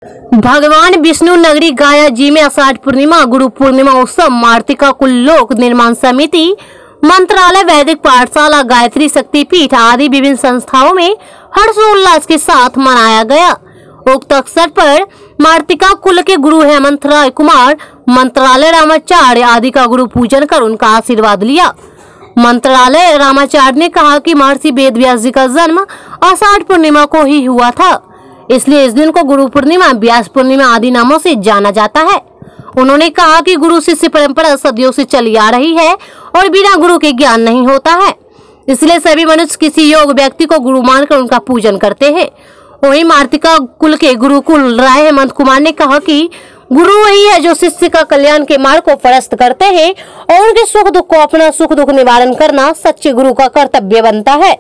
भगवान विष्णु नगरी गाया जी में आषाढ़ पूर्णिमा गुरु पूर्णिमा उत्सव मार्तिका कुल लोक निर्माण समिति, मंत्रालय, वैदिक पाठशाला, गायत्री शक्तिपीठ आदि विभिन्न संस्थाओं में हर्षोल्लास के साथ मनाया गया। उक्त अवसर पर मार्तिका कुल के गुरु हेमंत राय कुमार, मंत्रालय रामाचार्य आदि का गुरु पूजन कर उनका आशीर्वाद लिया। मंत्रालय रामाचार्य ने कहा कि महर्षि वेद व्यास जी का जन्म आषाढ़ पूर्णिमा को ही हुआ था, इसलिए इस दिन को गुरु पूर्णिमा, व्यास पूर्णिमा आदि नामों से जाना जाता है। उन्होंने कहा कि गुरु शिष्य परंपरा सदियों से चली आ रही है और बिना गुरु के ज्ञान नहीं होता है, इसलिए सभी मनुष्य किसी योग व्यक्ति को गुरु मानकर उनका पूजन करते हैं। वहीं मार्तिका कुल के गुरुकुल राय हेमंत कुमार ने कहा कि गुरु वही है जो शिष्य का कल्याण के मार्ग को प्रशस्त करते हैं और उनके सुख दुख को अपना सुख दुख निवारण करना सच्चे गुरु का कर्तव्य बनता है।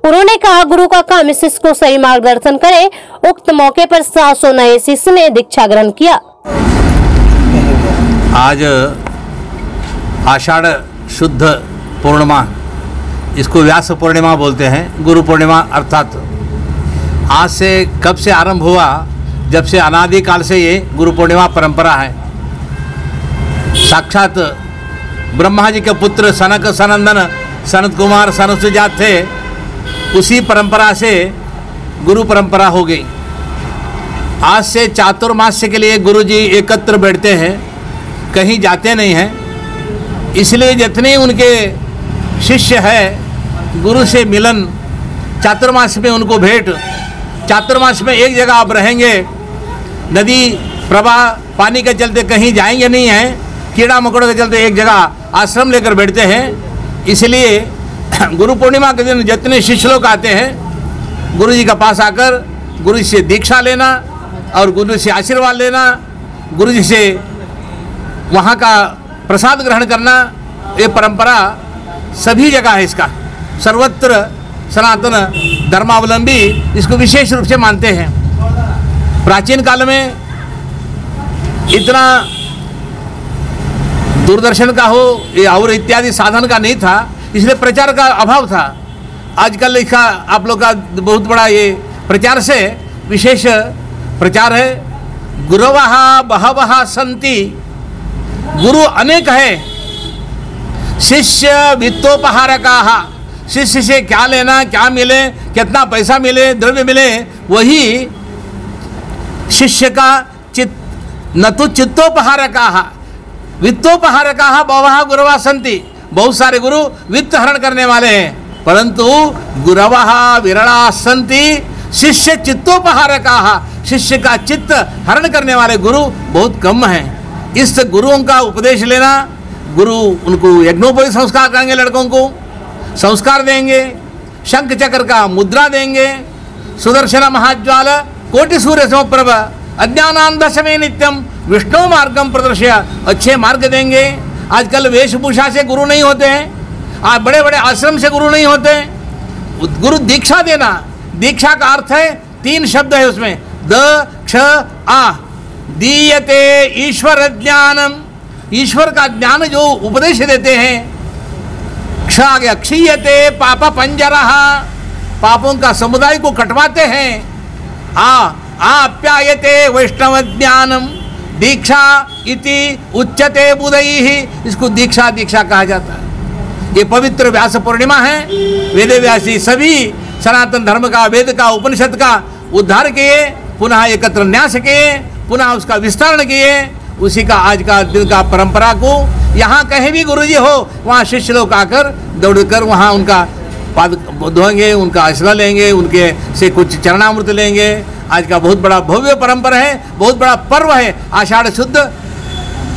उन्होंने कहा गुरु का काम शिष्य को सही मार्गदर्शन करे। उक्त मौके पर 700 नए शिष्य ने दीक्षा ग्रहण किया। आज आषाढ़ शुद्ध पूर्णिमा, इसको व्यास पूर्णिमा बोलते हैं। गुरु पूर्णिमा अर्थात आज से कब से आरंभ हुआ, जब से अनादि काल से ये गुरु पूर्णिमा परंपरा है। साक्षात ब्रह्मा जी के पुत्र सनक सनंदन सनत कुमार सनसुजात थे, उसी परंपरा से गुरु परंपरा हो गई। आज से चातुर्मास्य के लिए गुरु जी एकत्र बैठते हैं, कहीं जाते नहीं हैं। इसलिए जितने उनके शिष्य हैं, गुरु से मिलन, चातुर्मास में उनको भेंट, चातुर्मास में एक जगह आप रहेंगे, नदी प्रवाह पानी के चलते कहीं जाएंगे नहीं हैं, कीड़ा मकोड़ों के चलते एक जगह आश्रम लेकर बैठते हैं। इसलिए गुरु पूर्णिमा के दिन जितने शिष्य लोग आते हैं, गुरु जी के पास आकर गुरु जी से दीक्षा लेना और गुरु से आशीर्वाद लेना, गुरु जी से वहाँ का प्रसाद ग्रहण करना, ये परंपरा सभी जगह है। इसका सर्वत्र सनातन धर्मावलंबी इसको विशेष रूप से मानते हैं। प्राचीन काल में इतना दूरदर्शन का हो ये और इत्यादि साधन का नहीं था, इसलिए प्रचार का अभाव था। आजकल इसका आप लोग का बहुत बड़ा ये प्रचार से विशेष प्रचार है। गुरवः बहवः सन्ति, गुरु अनेक है, शिष्य वित्तोपहारकाः, शिष्य से क्या लेना, क्या मिले, कितना पैसा मिले, द्रव्य मिले, वही शिष्य का चित्त न तो चित्तोपहारकाः वित्तोपहारकाः बहवः गुरवः सन्ति। बहुत सारे गुरु वित्त हरण करने वाले हैं, परंतु गुरवः विरलाः सन्ति, शिष्य चित्तोपहारकाः, शिष्य का चित्त हरण करने वाले गुरु बहुत कम हैं। इस गुरुओं का उपदेश लेना, गुरु उनको यज्ञोपवीत संस्कार करेंगे, लड़कों को संस्कार देंगे, शंख चक्र का मुद्रा देंगे, सुदर्शन महाज्वाल कोटि सूर्य समप्रभ अज्ञानांधशमे नित्यम विष्णु मार्गम प्रदर्शय, अच्छे मार्ग देंगे। आजकल वेशभूषा से गुरु नहीं होते हैं, आज बड़े बड़े आश्रम से गुरु नहीं होते हैं। गुरु दीक्षा देना, दीक्षा का अर्थ है 3 शब्द है उसमें, द क्ष आ, दीयते ईश्वर ज्ञानम, ईश्वर का ज्ञान जो उपदेश देते हैं। क्ष आ गया, क्षीयते पाप पंजरः, पापों का समुदाय को कटवाते हैं। आप्यायते वैष्णव ज्ञानम, दीक्षा इति उच्यते बुधैः, इसको दीक्षा दीक्षा कहा जाता है। ये पवित्र व्यास पूर्णिमा है। वेद व्यासी सभी सनातन धर्म का, वेद का, उपनिषद का उद्धार किए, पुनः एकत्र न्यास किए, पुनः उसका विस्तरण किए। उसी का आज का दिन का परंपरा को यहाँ कहीं भी गुरुजी हो, वहाँ शिष्य लोग आकर दौड़कर वहाँ उनका पाद धोएंगे, उनका आशीर्वाद लेंगे, उनके से कुछ चरणामृत लेंगे। आज का बहुत बड़ा भव्य परंपरा है, बहुत बड़ा पर्व है। आषाढ़ शुद्ध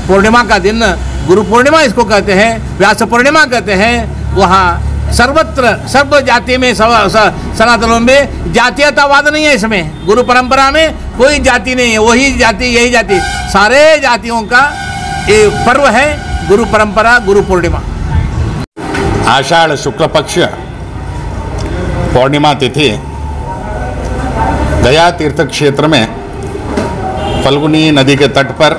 पूर्णिमा का दिन गुरु पूर्णिमा इसको कहते हैं, व्यास पूर्णिमा कहते हैं। वहाँ सर्वत्र सर्व जाति में सनातनों में जातीयतावाद नहीं है। इसमें गुरु परंपरा में कोई जाति नहीं है, वही जाति यही जाति, सारे जातियों का ये पर्व है गुरु परंपरा, गुरु पूर्णिमा। आषाढ़ शुक्ल पक्ष पूर्णिमा तिथि गया तीर्थ क्षेत्र में फल्गुनी नदी के तट पर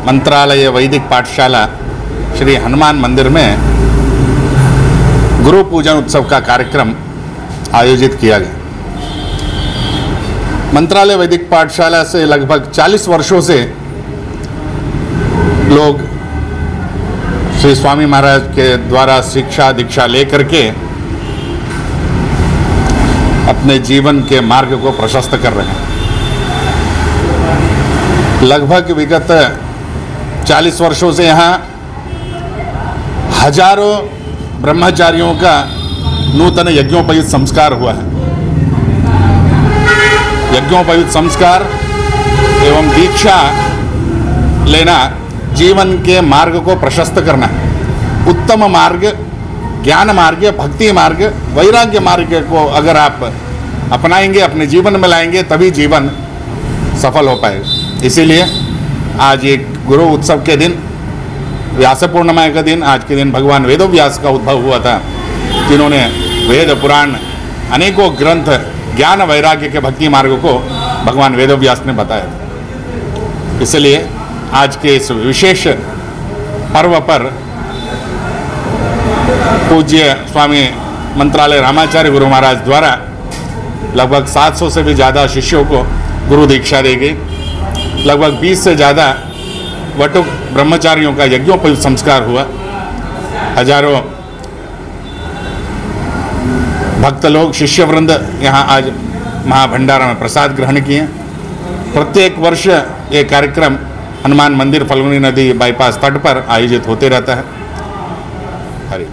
मंत्रालय वैदिक पाठशाला श्री हनुमान मंदिर में गुरु पूजन उत्सव का कार्यक्रम आयोजित किया गया। मंत्रालय वैदिक पाठशाला से लगभग 40 वर्षों से लोग श्री स्वामी महाराज के द्वारा शिक्षा दीक्षा लेकर के अपने जीवन के मार्ग को प्रशस्त कर रहे हैं। लगभग विगत 40 वर्षों से यहाँ हजारों ब्रह्मचारियों का नूतन यज्ञोपवीत संस्कार हुआ है। यज्ञोपवीत संस्कार एवं दीक्षा लेना जीवन के मार्ग को प्रशस्त करना है। उत्तम मार्ग, ज्ञान मार्ग, भक्ति मार्ग, वैराग्य मार्ग को अगर आप अपनाएंगे, अपने जीवन में लाएंगे, तभी जीवन सफल हो पाएगा। इसीलिए आज एक गुरु उत्सव के दिन, व्यास पूर्णिमा का दिन, आज के दिन भगवान वेदव्यास का उद्भव हुआ था, जिन्होंने वेद पुराण अनेकों ग्रंथ ज्ञान वैराग्य के भक्ति मार्ग को भगवान वेदव्यास ने बताया। इसलिए आज के इस विशेष पर्व पर पूज्य स्वामी मंत्रालय रामाचार्य गुरु महाराज द्वारा लगभग 700 से भी ज़्यादा शिष्यों को गुरु दीक्षा दी गई। लगभग 20 से ज़्यादा वटुक ब्रह्मचारियों का यज्ञोपवीत संस्कार हुआ। हजारों भक्त लोग, शिष्यवृंद यहाँ आज महाभंडारा में प्रसाद ग्रहण किए। प्रत्येक वर्ष ये कार्यक्रम हनुमान मंदिर फल्गुनी नदी बाईपास तट पर आयोजित होते रहता है। हरि